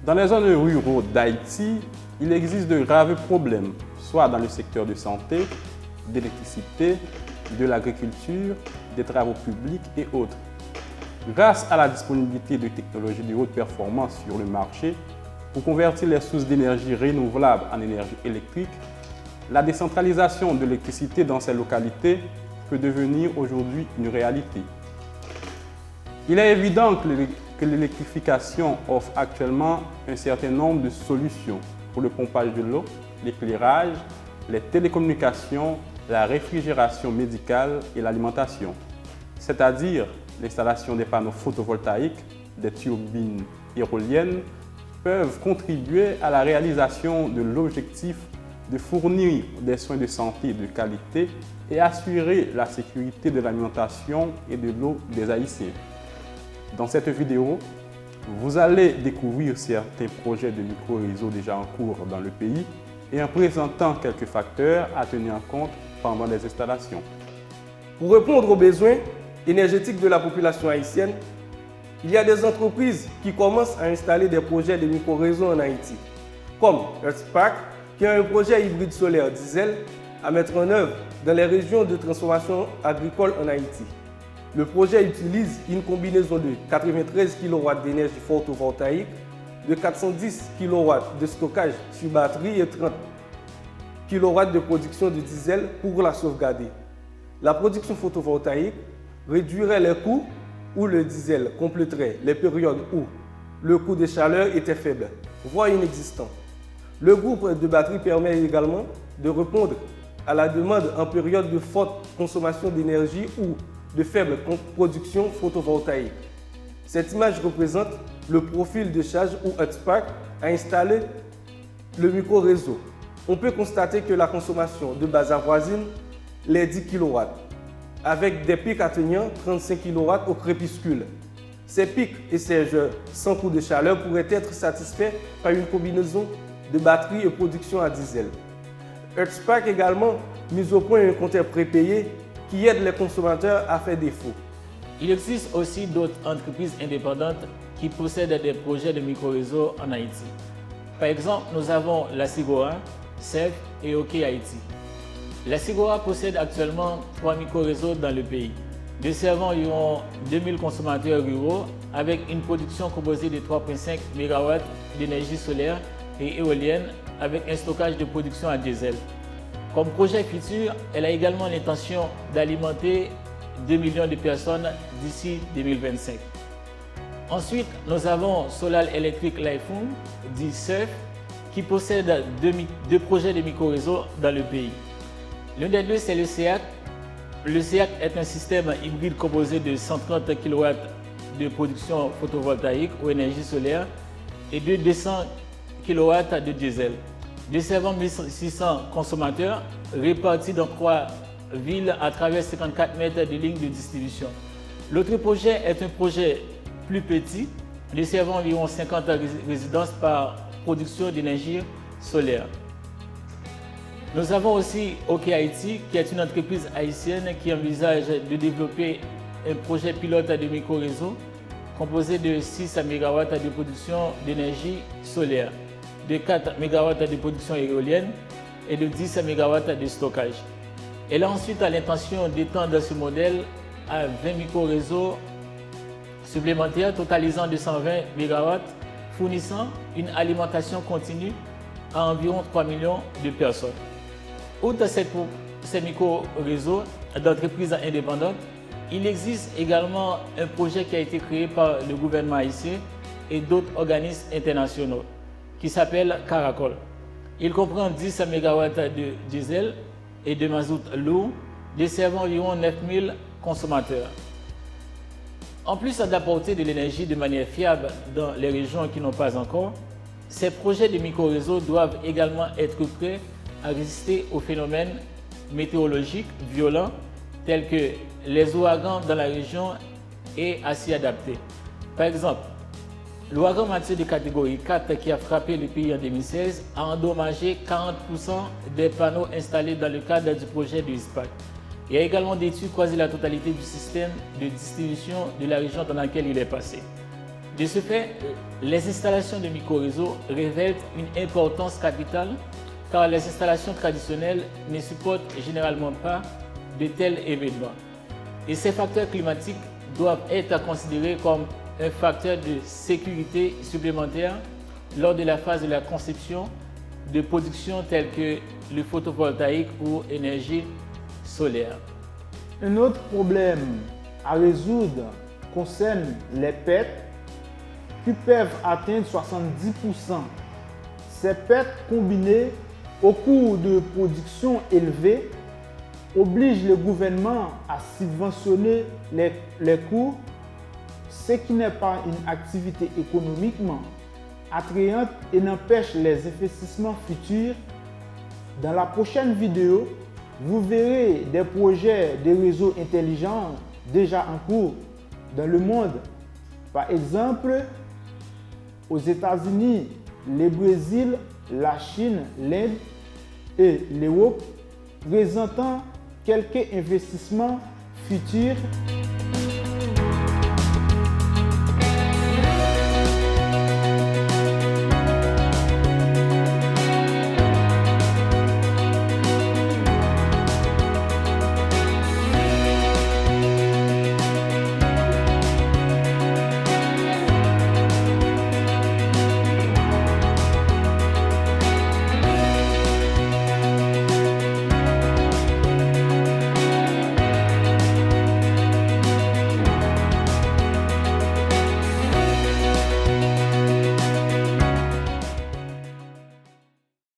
Dans les zones rurales d'Haïti, il existe de graves problèmes, soit dans le secteur de santé, d'électricité, de l'agriculture, des travaux publics et autres. Grâce à la disponibilité de technologies de haute performance sur le marché, pour convertir les sources d'énergie renouvelables en énergie électrique, la décentralisation de l'électricité dans ces localités peut devenir aujourd'hui une réalité. Il est évident que l'électrification offre actuellement un certain nombre de solutions pour le pompage de l'eau, l'éclairage, les télécommunications, la réfrigération médicale et l'alimentation, c'est-à-dire l'installation des panneaux photovoltaïques, des turbines éoliennes, peuvent contribuer à la réalisation de l'objectif de fournir des soins de santé de qualité et assurer la sécurité de l'alimentation et de l'eau des Haïtiens. Dans cette vidéo, vous allez découvrir certains projets de micro-réseaux déjà en cours dans le pays et en présentant quelques facteurs à tenir en compte pendant les installations. Pour répondre aux besoins énergétiques de la population haïtienne, il y a des entreprises qui commencent à installer des projets de micro-réseaux en Haïti, comme EarthSpark, qui a un projet hybride solaire diesel à mettre en œuvre dans les régions de transformation agricole en Haïti. Le projet utilise une combinaison de 93 kW d'énergie photovoltaïque, de 410 kW de stockage sur batterie et 30 kW de production de diesel pour la sauvegarder. La production photovoltaïque réduirait les coûts où le diesel compléterait les périodes où le coût de chaleur était faible, voire inexistant. Le groupe de batterie permet également de répondre à la demande en période de forte consommation d'énergie ou de faible production photovoltaïque. Cette image représente le profil de charge où EarthSpark a installé le micro-réseau. On peut constater que la consommation de base avoisine les 10 kW, avec des pics atteignant 35 kW au crépuscule. Ces pics et ces heures sans coût de chaleur pourraient être satisfaits par une combinaison de batterie et production à diesel. EarthSpark également mis au point un compteur prépayé qui aide les consommateurs à faire défaut. Il existe aussi d'autres entreprises indépendantes qui possèdent des projets de micro-réseaux en Haïti. Par exemple, nous avons la Sigora, CEF et OK Haïti. La Sigora possède actuellement 3 micro-réseaux dans le pays, desservant environ 2000 consommateurs ruraux avec une production composée de 3,5 MW d'énergie solaire et éolienne avec un stockage de production à diesel. Comme projet futur, elle a également l'intention d'alimenter 2 millions de personnes d'ici 2025. Ensuite, nous avons Solal Electric Lifehound, dit SEF, qui possède deux projets de micro-réseaux dans le pays. L'un des deux, c'est le SEAC. Le SEAC est un système hybride composé de 130 kW de production photovoltaïque ou énergie solaire et de 200 kW de diesel, desservant 1600 consommateurs répartis dans 3 villes à travers 54 mètres de lignes de distribution. L'autre projet est un projet plus petit, desservant environ 50 résidences par production d'énergie solaire. Nous avons aussi OK Haïti, qui est une entreprise haïtienne qui envisage de développer un projet pilote de micro-réseau composé de 6 MW de production d'énergie solaire, de 4 MW de production éolienne et de 10 MW de stockage. Elle a ensuite l'intention d'étendre ce modèle à 20 micro-réseaux supplémentaires totalisant 220 MW, fournissant une alimentation continue à environ 3 millions de personnes. Outre ces micro-réseaux d'entreprises indépendantes, il existe également un projet qui a été créé par le gouvernement haïtien et d'autres organismes internationaux qui s'appelle Caracol. Il comprend 10 MW de diesel et de mazout lourd, desservant environ 9000 consommateurs. En plus d'apporter de l'énergie de manière fiable dans les régions qui n'ont pas encore, ces projets de micro-réseaux doivent également être prêts à résister aux phénomènes météorologiques violents tels que les ouragans dans la région et à s'y adapter. Par exemple, l'ouragan Mathieu de catégorie 4 qui a frappé le pays en 2016 a endommagé 40% des panneaux installés dans le cadre du projet de EarthSpark. Il a également détruit quasi la totalité du système de distribution de la région dans laquelle il est passé. De ce fait, les installations de micro-réseaux révèlent une importance capitale car les installations traditionnelles ne supportent généralement pas de tels événements. Et ces facteurs climatiques doivent être considérés comme un facteur de sécurité supplémentaire lors de la phase de la conception de production telles que le photovoltaïque ou énergie solaire. Un autre problème à résoudre concerne les pertes qui peuvent atteindre 70%. Ces pertes combinées au coût de production élevé obligent le gouvernement à subventionner les coûts, ce qui n'est pas une activité économiquement attrayante et n'empêche les investissements futurs. Dans la prochaine vidéo, vous verrez des projets de réseaux intelligents déjà en cours dans le monde. Par exemple, aux États-Unis, le Brésil, la Chine, l'Inde et l'Europe, présentant quelques investissements futurs.